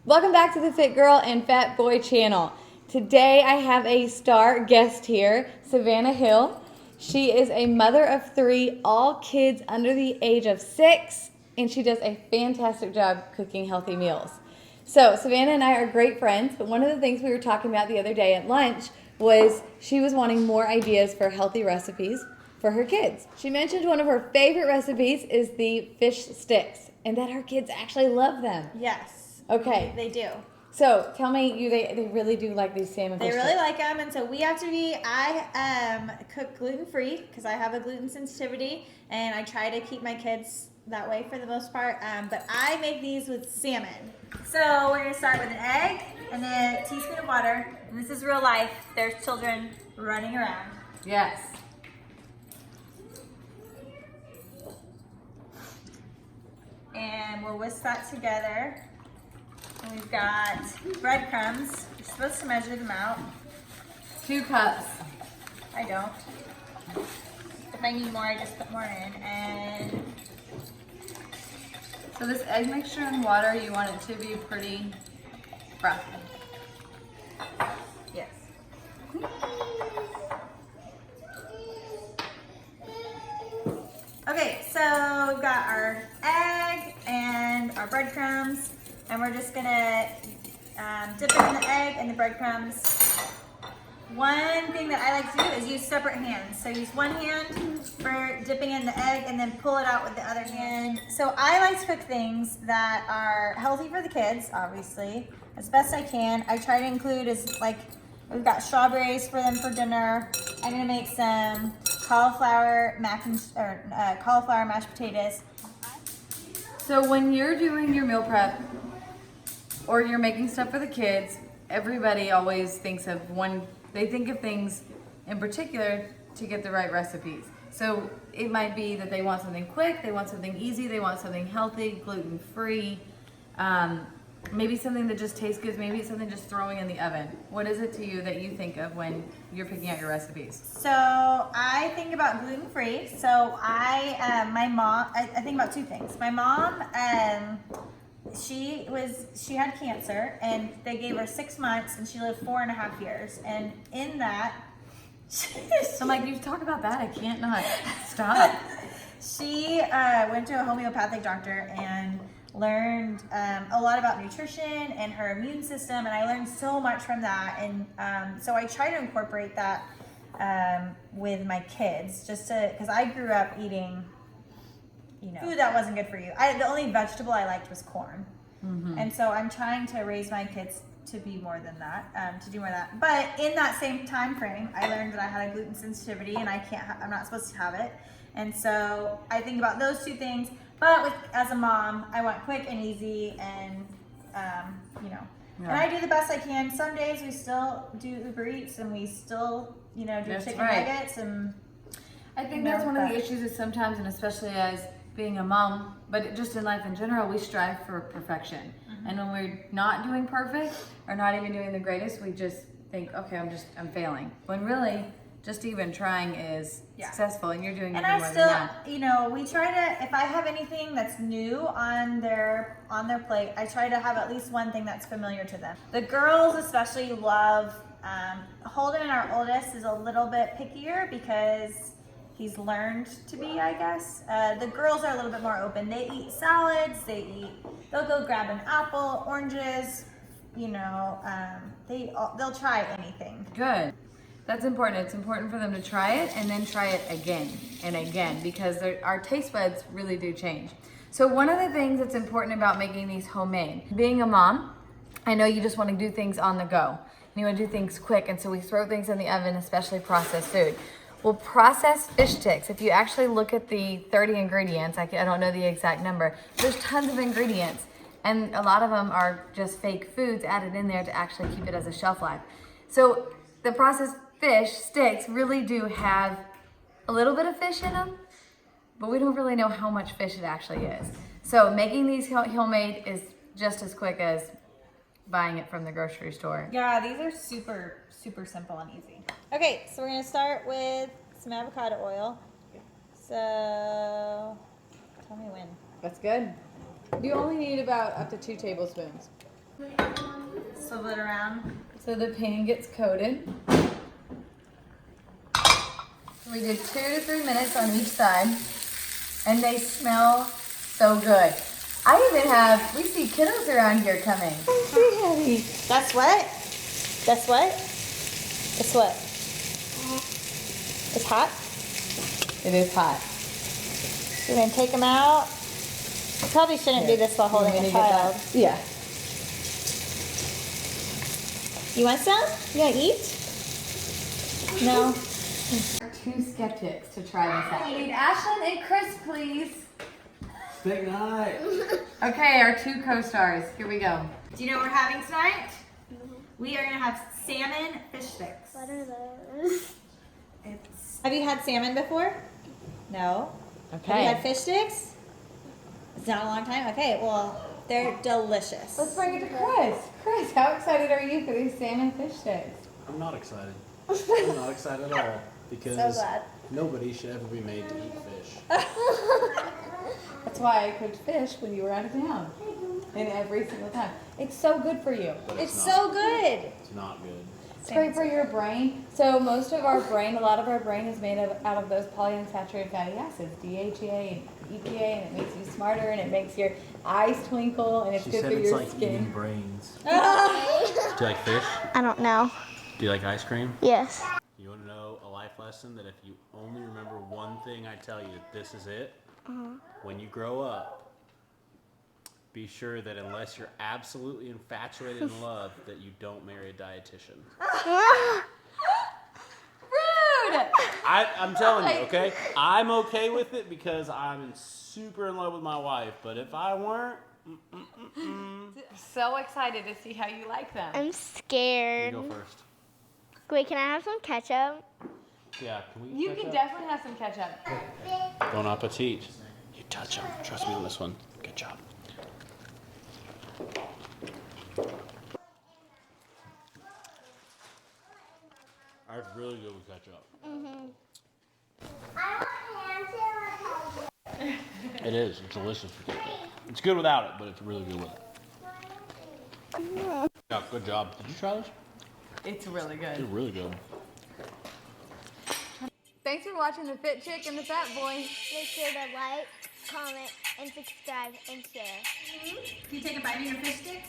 Welcome back to the Fit Girl and Fat Boy channel. Today I have a star guest here, Savannah Hill. She is a mother of 3, all kids under the age of 6, and she does a fantastic job cooking healthy meals. So Savannah and I are great friends, but one of the things we were talking about the other day at lunch was she was wanting more ideas for healthy recipes for her kids. She mentioned one of her favorite recipes is the fish sticks, and that her kids actually love them. Yes. Okay. They do. So tell me, they really do like these salmon fish They really sticks. like them, and so we have to be, I cook gluten-free because I have a gluten sensitivity, and I try to keep my kids that way for the most part, but I make these with salmon. So we're going to start with an egg and a teaspoon of water, and this is real life. There's children running around. Yes. And we'll whisk that together. And we've got breadcrumbs. You're supposed to measure them out. 2 cups. I don't. If I need more, I just put more in. And So this egg mixture and water, you want it to be pretty rough. yes. Okay, so we've got our egg and our breadcrumbs, and we're just gonna dip it in the egg and the breadcrumbs. One thing that I like to do is use separate hands. So use one hand for dipping in the egg and then pull it out with the other hand. So I like to cook things that are healthy for the kids, obviously, as best I can. I try to include we've got strawberries for them for dinner. I'm gonna make some cauliflower cauliflower mashed potatoes. So when you're doing your meal prep or you're making stuff for the kids, everybody always thinks of they think of things in particular to get the right recipes. So it might be that they want something quick, they want something easy, they want something healthy, gluten-free, maybe something that just tastes good, maybe it's something just throwing in the oven. What is it to you that you think of when you're picking out your recipes? So I think about gluten-free. So I think about 2 things. My mom, she had cancer, and they gave her 6 months, and she lived 4.5 years. And in that, So I'm like, you talk about that, I can't not stop. she went to a homeopathic doctor and learned a lot about nutrition and her immune system, and I learned so much from that. And so I try to incorporate that with my kids, just because I grew up eating food that wasn't good for you. The only vegetable I liked was corn. Mm-hmm. And so I'm trying to raise my kids to be more than that, to do more of that. But in that same time frame, I learned that I had a gluten sensitivity, and I'm not supposed to have it. And so I think about those 2 things. But as a mom, I want quick and easy, and and I do the best I can. Some days we still do Uber Eats, and we still do chicken nuggets, and I think that's one of the issues is sometimes, and especially as being a mom, but just in life in general, we strive for perfection. Mm-hmm. And when we're not doing perfect or not even doing the greatest, we just think, okay, I'm failing. When really, just even trying is successful, and you're doing even more than that. We try to, if I have anything that's new on their plate, I try to have at least one thing that's familiar to them. The girls especially love, Holden, our oldest, is a little bit pickier because he's learned to be, I guess. The girls are a little bit more open. They eat salads, they'll go grab an apple, oranges, they'll try anything. Good. That's important. It's important for them to try it and then try it again and again, because our taste buds really do change. So one of the things that's important about making these homemade, being a mom, I know you just want to do things on the go. And you want to do things quick, and so we throw things in the oven, especially processed food. Well, processed fish sticks, if you actually look at the 30 ingredients, I don't know the exact number, there's tons of ingredients. And a lot of them are just fake foods added in there to actually keep it as a shelf life. So the processed fish sticks really do have a little bit of fish in them, but we don't really know how much fish it actually is. So making these homemade is just as quick as buying it from the grocery store. Yeah, these are super, super simple and easy. Okay, so we're going to start with some avocado oil. So, tell me when. That's good. You only need about up to 2 tablespoons. Swivel it around. So the pan gets coated. We did 2 to 3 minutes on each side, and they smell so good. I even have, we see kiddos around here coming. That's what? That's what? It's what? It's hot? It is hot. So we're gonna take them out. You probably shouldn't do this while holding a child. Yeah. You want some? You wanna eat? No. 2 skeptics to try this out. We need Ashlyn and Chris, please. Big night. Okay, our 2 co-stars. Here we go. Do you know what we're having tonight? We are gonna have salmon fish sticks. What are those? Have you had salmon before? No. Okay. Have you had fish sticks? It's not a long time? Okay, well, they're delicious. Let's bring it to Chris. Chris, how excited are you for these salmon fish sticks? I'm not excited. I'm not excited at all because So glad. nobody should ever be made to eat fish. That's why I cooked fish when you were out of town. And every single time. It's so good for you. But It's not. so good. It's not good. It's great for your brain. So most of our brain, a lot of our brain is made out of those polyunsaturated fatty acids, DHA and EPA, and it makes you smarter and it makes your eyes twinkle and it's She good said for it's your like skin. eating brains. Do you like fish? I don't know. Do you like ice cream? Yes. You want to know a life lesson that if you only remember one thing I tell you, this is it? When you grow up, be sure that unless you're absolutely infatuated in love, that you don't marry a dietitian. Rude! I'm telling you, okay? I'm okay with it because I'm super in love with my wife, but if I weren't, So excited to see how you like them. I'm you scared. go first. Wait, can I have some ketchup? Yeah, can we You catch can up? definitely have some ketchup. Bon appetit. You touch them. Trust me on this one. Good job. That's really good with ketchup. It is. It's delicious with ketchup. It's good without it, but it's really good with it. Yeah, good job. Did you try this? It's really It's good. really good. Thanks for watching The Fit Chick and the Fat Boy. Make sure to like, comment, and subscribe and share. Can you take a bite of your fish sticks?